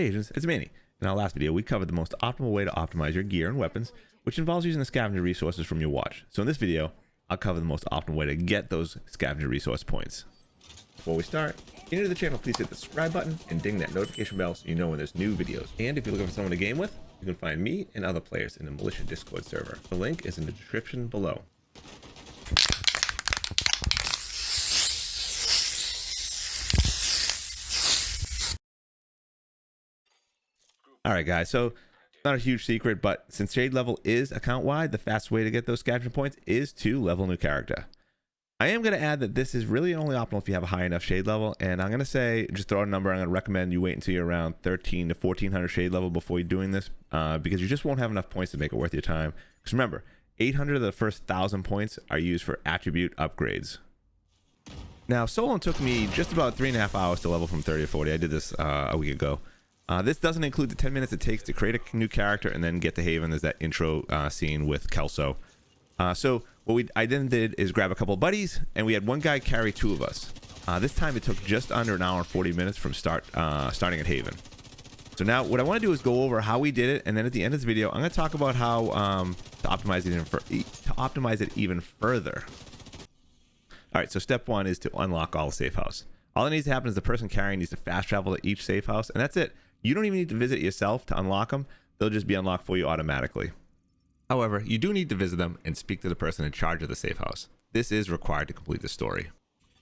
Hey agents, it's Manny. In our last video, we covered the most optimal way to optimize your gear and weapons, which involves using the scavenger resources from your watch. So in this video, I'll cover the most optimal way to get those scavenger resource points. Before we start, if you're new to the channel, please hit the subscribe button and ding that notification bell so you know when there's new videos. And if you're looking for someone to game with, you can find me and other players in the Militia Discord server. The link is in the description below. Alright guys, so not a huge secret, but since shade level is account wide, the fastest way to get those scavenger points is to level a new character. I am going to add that this is really only optimal if you have a high enough shade level, and I'm going to say, just throw out a number, I'm going to recommend you wait until you're around 13 to 1400 shade level before you're doing this, because you just won't have enough points to make it worth your time. Because remember, 800 of the first 1000 points are used for attribute upgrades. Now, solo took me just about 3.5 hours to level from 30 to 40. I did this a week ago. This doesn't include the 10 minutes it takes to create a new character and then get to Haven. There's that intro scene with Kelso. So what I then did is grab a couple of buddies, and we had one guy carry two of us. This time it took just under an hour and 40 minutes from starting at Haven. So now what I want to do is go over how we did it, and then at the end of this video, I'm going to talk about how to optimize it even further. All right, so step one is to unlock all the safe house. All that needs to happen is the person carrying needs to fast travel to each safe house, and that's it. You don't even need to visit yourself to unlock them. They'll just be unlocked for you automatically. However, you do need to visit them and speak to the person in charge of the safe house. This is required to complete the story.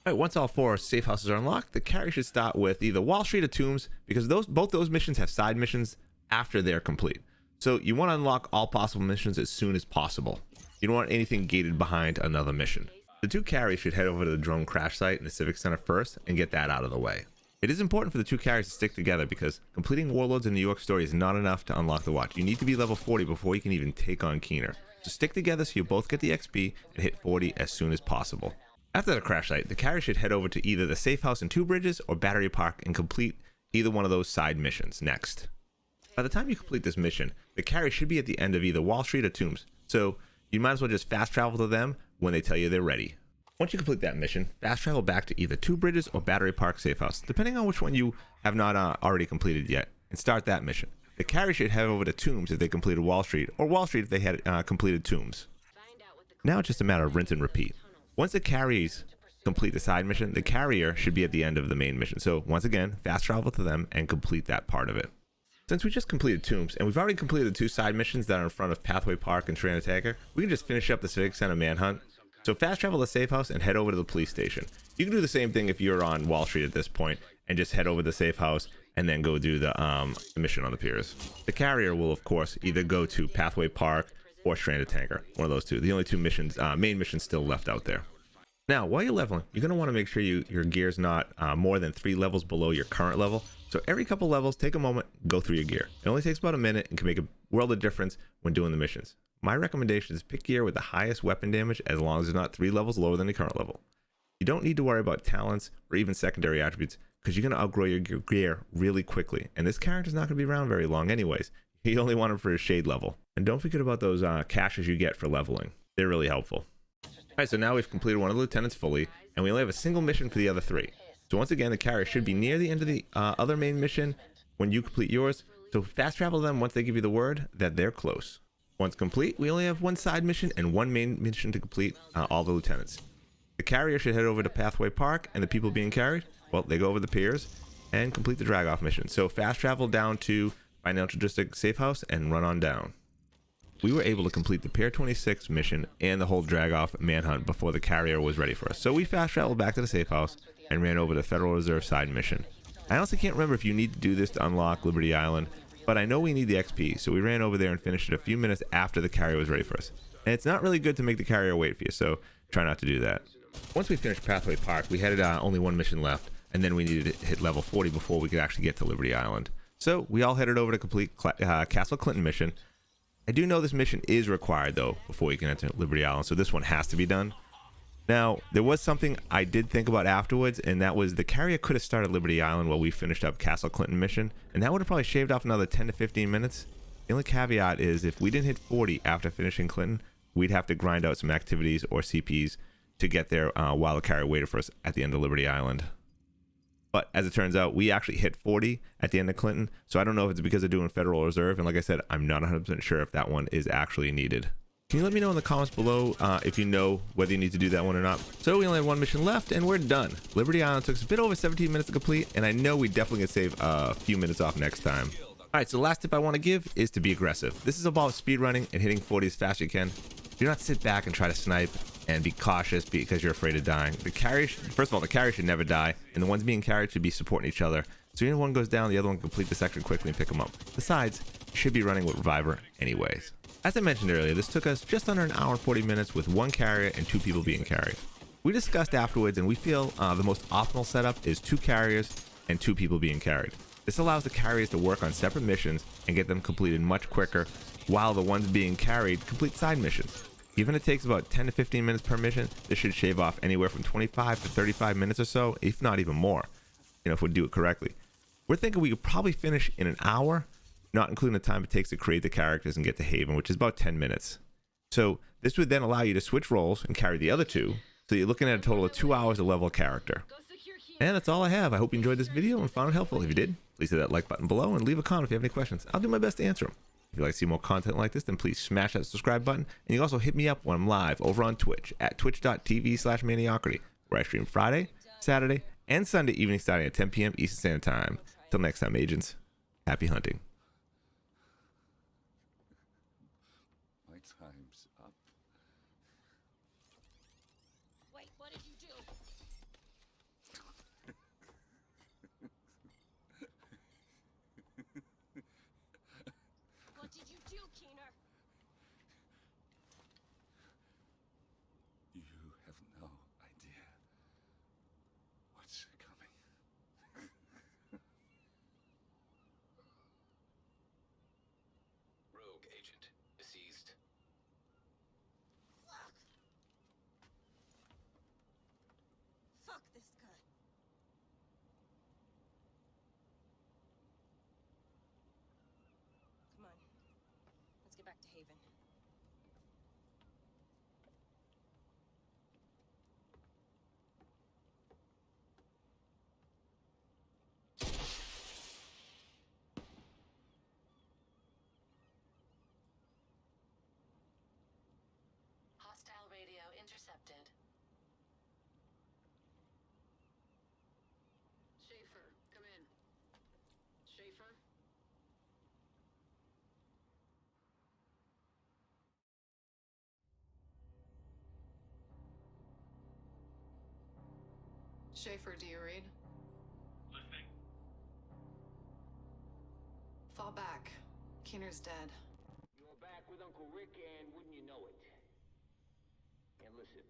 All right, once all 4 safe houses are unlocked, the carry should start with either Wall Street or Tombs, because both those missions have side missions after they're complete. So you want to unlock all possible missions as soon as possible. You don't want anything gated behind another mission. The 2 carries should head over to the drone crash site in the Civic Center first and get that out of the way. It is important for the 2 carries to stick together, because completing Warlords in New York Story is not enough to unlock the watch. You need to be level 40 before you can even take on Keener. So stick together so you both get the XP and hit 40 as soon as possible. After the crash site, the carry should head over to either the safe house in Two Bridges or Battery Park and complete either one of those side missions next. By the time you complete this mission, the carry should be at the end of either Wall Street or Tombs, so you might as well just fast travel to them when they tell you they're ready. Once you complete that mission, fast travel back to either Two Bridges or Battery Park Safe House, depending on which one you have not already completed yet, and start that mission. The carry should head over to Tombs if they completed Wall Street, or Wall Street if they had completed Tombs. Now it's just a matter of rinse and repeat. Once the carries complete the side mission, the carrier should be at the end of the main mission. So once again, fast travel to them and complete that part of it. Since we just completed Tombs, and we've already completed the 2 side missions that are in front of Pathway Park and Strand Attacker, we can just finish up the Civic Center manhunt. So fast travel to safe house and head over to the police station. You can do the same thing if you're on Wall Street at this point, and just head over to the safe house and then go do the mission on the piers. The carrier will of course either go to Pathway Park or Stranded Tanker, one of those 2. The only 2 missions, main missions still left out there. Now while you're leveling, you're going to want to make sure your gear's not more than 3 levels below your current level. So every couple levels, take a moment, go through your gear. It only takes about a minute and can make a world of difference when doing the missions. My recommendation is pick gear with the highest weapon damage as long as it's not 3 levels lower than the current level. You don't need to worry about talents or even secondary attributes, because you're going to outgrow your gear really quickly, and this character's not going to be around very long anyways. You only want him for his shade level. And don't forget about those caches you get for leveling. They're really helpful. Alright, so now we've completed one of the lieutenants fully, and we only have a single mission for the other 3. So once again, the carrier should be near the end of the other main mission when you complete yours, so fast travel to them once they give you the word that they're close. Once complete, we only have 1 side mission and 1 main mission to complete all the lieutenants. The carrier should head over to Pathway Park, and the people being carried, well, they go over the piers and complete the drag off mission. So fast travel down to Financial District Safe House and run on down. We were able to complete the Pier 26 mission and the whole drag off manhunt before the carrier was ready for us. So we fast traveled back to the safe house and ran over the Federal Reserve side mission. I honestly can't remember if you need to do this to unlock Liberty Island, but I know we need the XP, so we ran over there and finished it a few minutes after the carrier was ready for us. And it's not really good to make the carrier wait for you, so try not to do that. Once we finished Pathway Park, we had only 1 mission left, and then we needed to hit level 40 before we could actually get to Liberty Island. So we all headed over to complete Castle Clinton mission. I do know this mission is required though before you can enter Liberty Island, so this one has to be done. Now, there was something I did think about afterwards, and that was the carrier could have started Liberty Island while we finished up Castle Clinton mission, and that would have probably shaved off another 10 to 15 minutes. The only caveat is if we didn't hit 40 after finishing Clinton, we'd have to grind out some activities or CPs to get there while the carrier waited for us at the end of Liberty Island. But as it turns out, we actually hit 40 at the end of Clinton. So I don't know if it's because of doing Federal Reserve. And like I said, I'm not 100% sure if that one is actually needed. Can you let me know in the comments below if you know whether you need to do that one or not? So we only have one mission left and we're done. Liberty Island took us a bit over 17 minutes to complete, and I know we definitely can save a few minutes off next time. All right, so the last tip I want to give is to be aggressive. This is about speed running and hitting 40 as fast as you can. Do not sit back and try to snipe and be cautious because you're afraid of dying. The carry, first of all, the carry should never die, and the ones being carried should be supporting each other. So even if one goes down, the other one can complete the section quickly and pick them up. Besides, you should be running with Reviver anyways. As I mentioned earlier, this took us just under an hour and 40 minutes with one carrier and 2 people being carried. We discussed afterwards, and we feel the most optimal setup is 2 carriers and 2 people being carried. This allows the carriers to work on separate missions and get them completed much quicker, while the ones being carried complete side missions. Even if it takes about 10 to 15 minutes per mission, this should shave off anywhere from 25 to 35 minutes or so, if not even more, if we do it correctly. We're thinking we could probably finish in an hour, not including the time it takes to create the characters and get to Haven, which is about 10 minutes. So this would then allow you to switch roles and carry the other 2, so you're looking at a total of 2 hours to level a character. And that's all I have. I hope you enjoyed this video and found it helpful. If you did, please hit that like button below and leave a comment if you have any questions. I'll do my best to answer them. If you'd like to see more content like this, then please smash that subscribe button. And you can also hit me up when I'm live over on Twitch at twitch.tv/Maniocrity, where I stream Friday, Saturday, and Sunday evening starting at 10 p.m. Eastern Standard Time. Till next time, agents, happy hunting. My time's up. Wait, what did you do? What did you do, Keener? You have no idea what's coming. Rogue agent deceased. Fuck! Fuck this guy. Come on. Let's get back to Haven. Hostile radio intercepted. Schaefer, come in. Schaefer? Schaefer, do you read? Listening. Fall back. Keener's dead. You're back with Uncle Rick, and wouldn't you know it? And listen,